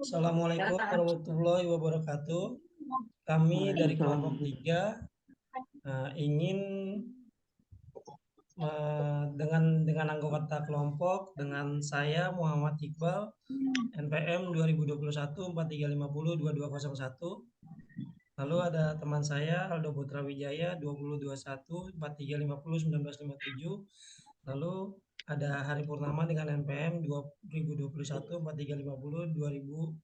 Assalamualaikum warahmatullahi wabarakatuh. Kami dari kelompok 3 ingin dengan anggota kelompok dengan saya Muhammad Iqbal NPM 2021 4350 2201. Lalu ada teman saya Aldo Putra Wijaya 2021 4350 1957. Lalu ada Hari Purnama dengan NPM 2021 4350 2019.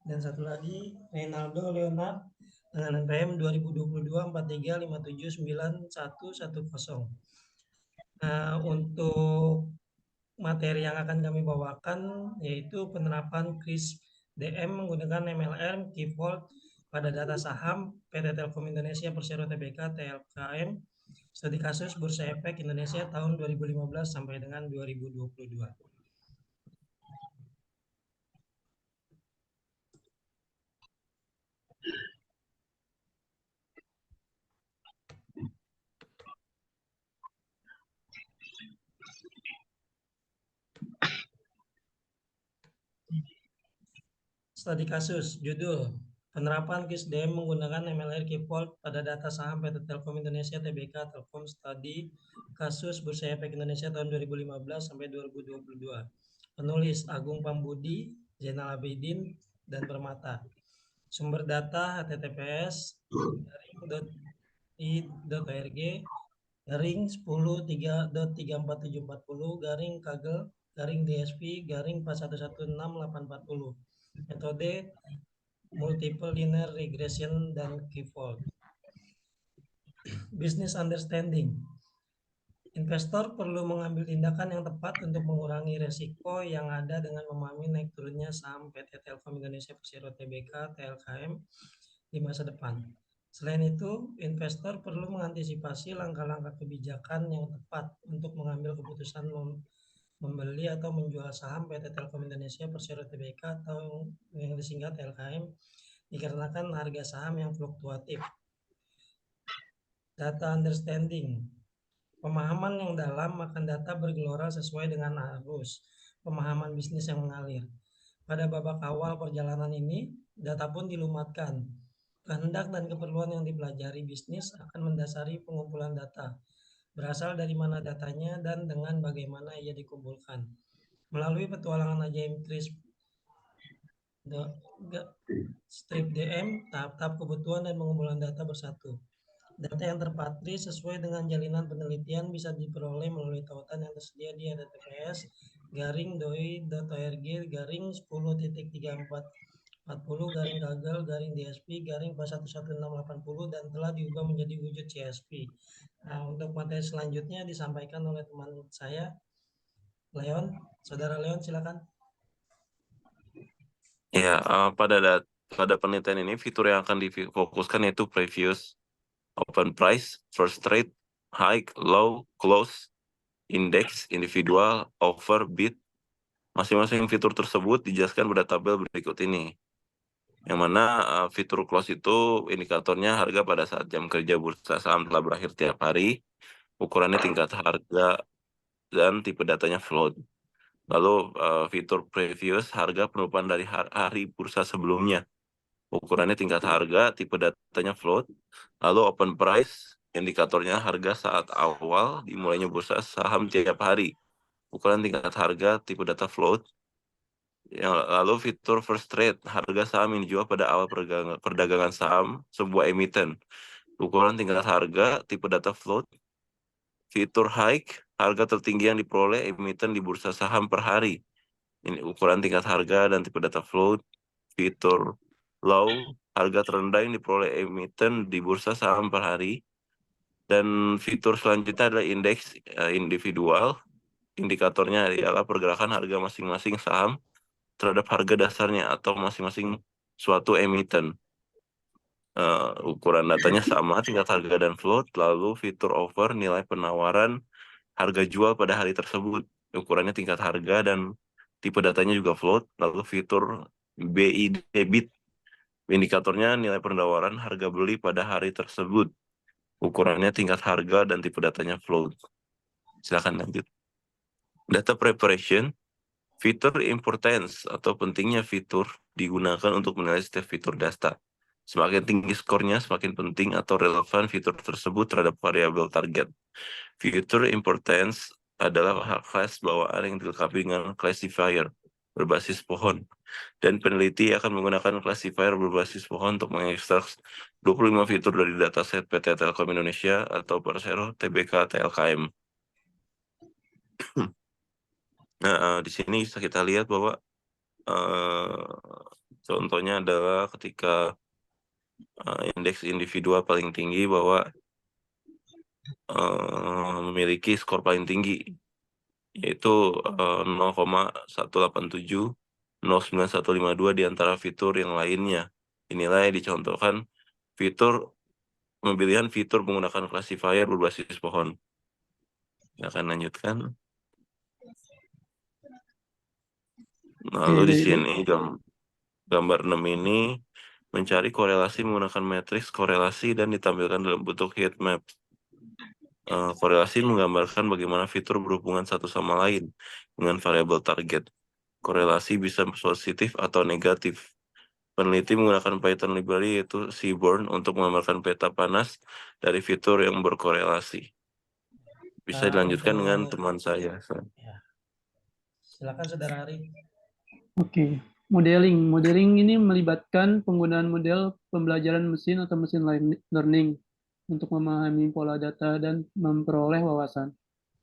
Dan satu lagi Reynaldo Leonard dengan NPM 2022 43579110. Untuk materi yang akan kami bawakan yaitu penerapan kris DM menggunakan MLR key vault pada data saham PT Telkom Indonesia Persero Tbk TLKM, studi kasus Bursa Efek Indonesia tahun 2015 sampai dengan 2022. Studi kasus, judul penerapan KIS DM menggunakan MLR key vault pada data saham PT Telkom Indonesia Tbk Telkom studi kasus Bursa Efek Indonesia tahun 2015 sampai 2022. Penulis Agung Pambudi, Zainal Abidin, dan Permata. Sumber data https://i.org garing 10.3.34740 garing kagel garing DSP garing 4116840. Metode multiple linear regression dan key vault. Business understanding. Investor perlu mengambil tindakan yang tepat untuk mengurangi resiko yang ada dengan memahami naik turunnya saham PT Telkom Indonesia Persero Tbk TLKM di masa depan. Selain itu, investor perlu mengantisipasi langkah-langkah kebijakan yang tepat untuk mengambil keputusan membeli atau menjual saham PT Telkom Indonesia Persero Tbk atau yang disingkat TLKM dikarenakan harga saham yang fluktuatif. Data understanding. Pemahaman yang dalam akan data bergelora sesuai dengan arus pemahaman bisnis yang mengalir. Pada babak awal perjalanan ini, data pun dilumatkan. Kehendak dan keperluan yang dipelajari bisnis akan mendasari pengumpulan data. Berasal dari mana datanya dan dengan bagaimana ia dikumpulkan. Melalui petualangan ajaib strip DM, tahap-tahap kebutuhan dan pengumpulan data bersatu. Data yang terpatri sesuai dengan jalinan penelitian bisa diperoleh melalui tautan yang tersedia di https://doi.org garing 10.3440 garing kagel garing DSP garing 4116840 dan telah diubah menjadi wujud CSV. Untuk materi selanjutnya disampaikan oleh teman saya, Leon. Saudara Leon, silakan. Ya, pada penelitian ini fitur yang akan difokuskan yaitu previous, open price, first trade, high, low, close, index, individual, offer, bid. Masing-masing fitur tersebut dijelaskan pada tabel berikut ini. Yang mana fitur close itu indikatornya harga pada saat jam kerja bursa saham telah berakhir tiap hari, ukurannya tingkat harga, dan tipe datanya float. Lalu fitur previous, harga penutupan dari hari bursa sebelumnya, ukurannya tingkat harga, tipe datanya float. Lalu open price, indikatornya harga saat awal dimulainya bursa saham tiap hari, ukuran tingkat harga, tipe data float. Lalu fitur first trade, harga saham yang dijual pada awal perdagangan saham sebuah emiten, ukuran tingkat harga, tipe data float. Fitur high, harga tertinggi yang diperoleh emiten di bursa saham per hari, ini ukuran tingkat harga dan tipe data float. Fitur low, harga terendah yang diperoleh emiten di bursa saham per hari. Dan fitur selanjutnya adalah indeks individual, indikatornya adalah pergerakan harga masing-masing saham terhadap harga dasarnya atau masing-masing suatu emiten. Ukuran datanya sama, tingkat harga dan float. Lalu fitur offer, nilai penawaran harga jual pada hari tersebut, ukurannya tingkat harga dan tipe datanya juga float. Lalu fitur BI debit, indikatornya nilai penawaran harga beli pada hari tersebut, ukurannya tingkat harga dan tipe datanya float. Silakan lanjut. Data preparation, fitur importance atau pentingnya fitur digunakan untuk menilai setiap fitur data. Semakin tinggi skornya, semakin penting atau relevan fitur tersebut terhadap variabel target. Fitur importance adalah kelas bawaan yang dilengkapi dengan classifier berbasis pohon. Dan peneliti akan menggunakan classifier berbasis pohon untuk mengekstrak 25 fitur dari dataset PT Telkom Indonesia atau Persero TBK TLKM. Nah, di sini bisa kita lihat bahwa contohnya adalah ketika indeks individual paling tinggi bahwa memiliki skor paling tinggi, yaitu 0,187, 0,9152 di antara fitur yang lainnya. Inilah yang dicontohkan pemilihan fitur menggunakan classifier berbasis pohon. Saya akan lanjutkan. Lalu di sini gambar 6 ini mencari korelasi menggunakan matriks korelasi dan ditampilkan dalam bentuk heat map. Korelasi menggambarkan bagaimana fitur berhubungan satu sama lain dengan variabel target. Korelasi bisa positif atau negatif. Peneliti menggunakan Python library yaitu Seaborn untuk menggambarkan peta panas dari fitur yang berkorelasi. Bisa dilanjutkan dengan teman saya. Ya. Silakan Saudara Ari. Oke, modeling. Modeling ini melibatkan penggunaan model pembelajaran mesin atau mesin learning untuk memahami pola data dan memperoleh wawasan.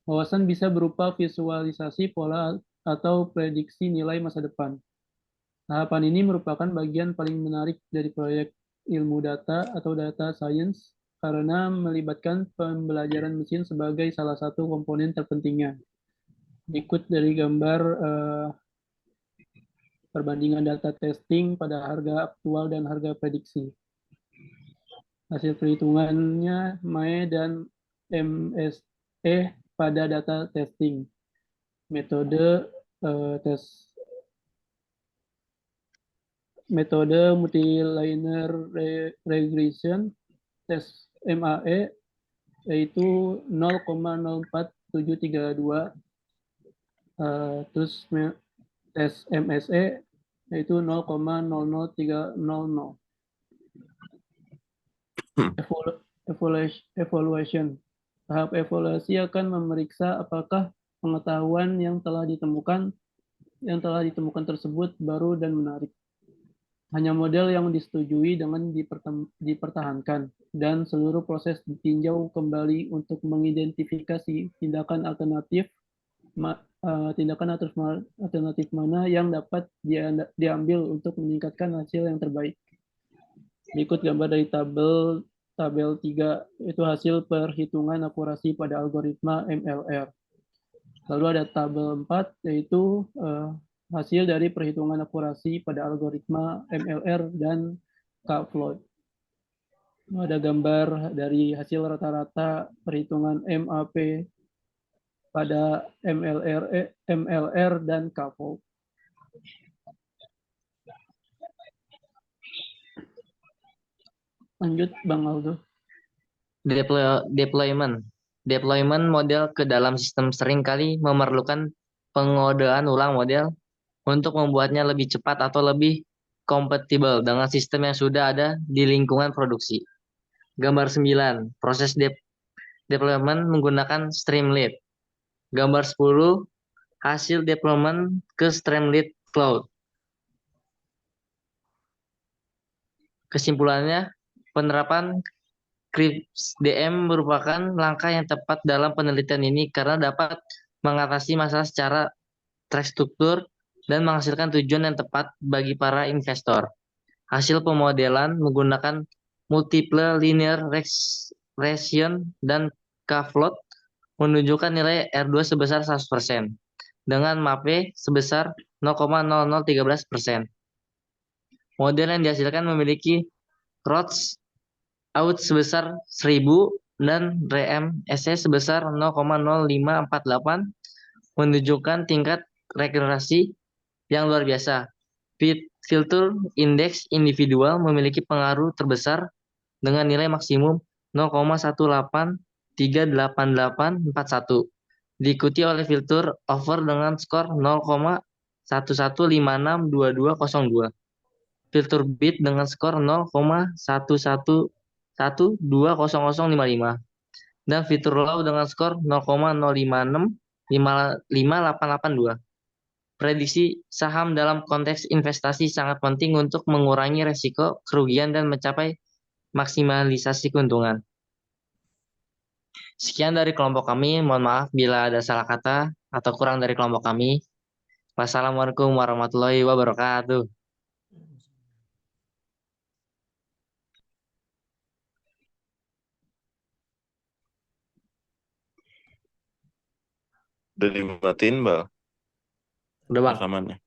Wawasan bisa berupa visualisasi pola atau prediksi nilai masa depan. Tahapan ini merupakan bagian paling menarik dari proyek ilmu data atau data science karena melibatkan pembelajaran mesin sebagai salah satu komponen terpentingnya. Berikut dari gambar perbandingan data testing pada harga aktual dan harga prediksi. Hasil perhitungannya MAE dan MSE pada data testing. Metode multilinear regression tes MAE yaitu 0,04732, terus tes MSE yaitu 0,00300. Evaluation. Tahap evaluasi akan memeriksa apakah pengetahuan yang telah ditemukan tersebut baru dan menarik. Hanya model yang disetujui dengan dipertahankan, dan seluruh proses ditinjau kembali untuk mengidentifikasi tindakan alternatif mana yang dapat diambil untuk meningkatkan hasil yang terbaik. Berikut gambar dari tabel 3, itu hasil perhitungan akurasi pada algoritma MLR. Lalu ada tabel 4, yaitu hasil dari perhitungan akurasi pada algoritma MLR dan K-float. Ada gambar dari hasil rata-rata perhitungan MAP pada MLR dan K-float. Lanjut, Bang Aldo. Deployment model ke dalam sistem seringkali memerlukan pengodaan ulang model untuk membuatnya lebih cepat atau lebih kompatibel dengan sistem yang sudah ada di lingkungan produksi. Gambar 9, proses deployment menggunakan Streamlit. Gambar 10, hasil deployment ke Streamlit Cloud. Kesimpulannya, penerapan CRISP-DM merupakan langkah yang tepat dalam penelitian ini karena dapat mengatasi masalah secara terstruktur dan menghasilkan tujuan yang tepat bagi para investor. Hasil pemodelan menggunakan multiple linear regression dan K-float menunjukkan nilai R2 sebesar 100% dengan MAPE sebesar 0,0013%. Model yang dihasilkan memiliki Roth out sebesar 1000 dan RMSE sebesar 0,0548 menunjukkan tingkat regenerasi yang luar biasa. Filter indeks individual memiliki pengaruh terbesar dengan nilai maksimum 0,183881 diikuti oleh filter over dengan skor 0,11562202. Filter beat dengan skor 0,11120055 dan fitur low dengan skor 0,056555882. Prediksi saham dalam konteks investasi sangat penting untuk mengurangi resiko kerugian dan mencapai maksimalisasi keuntungan. Sekian dari kelompok kami. Mohon maaf bila ada salah kata atau kurang dari kelompok kami. Wassalamualaikum warahmatullahi wabarakatuh. Udah dimatiin, Mbak, Udah Bang. rekamannya.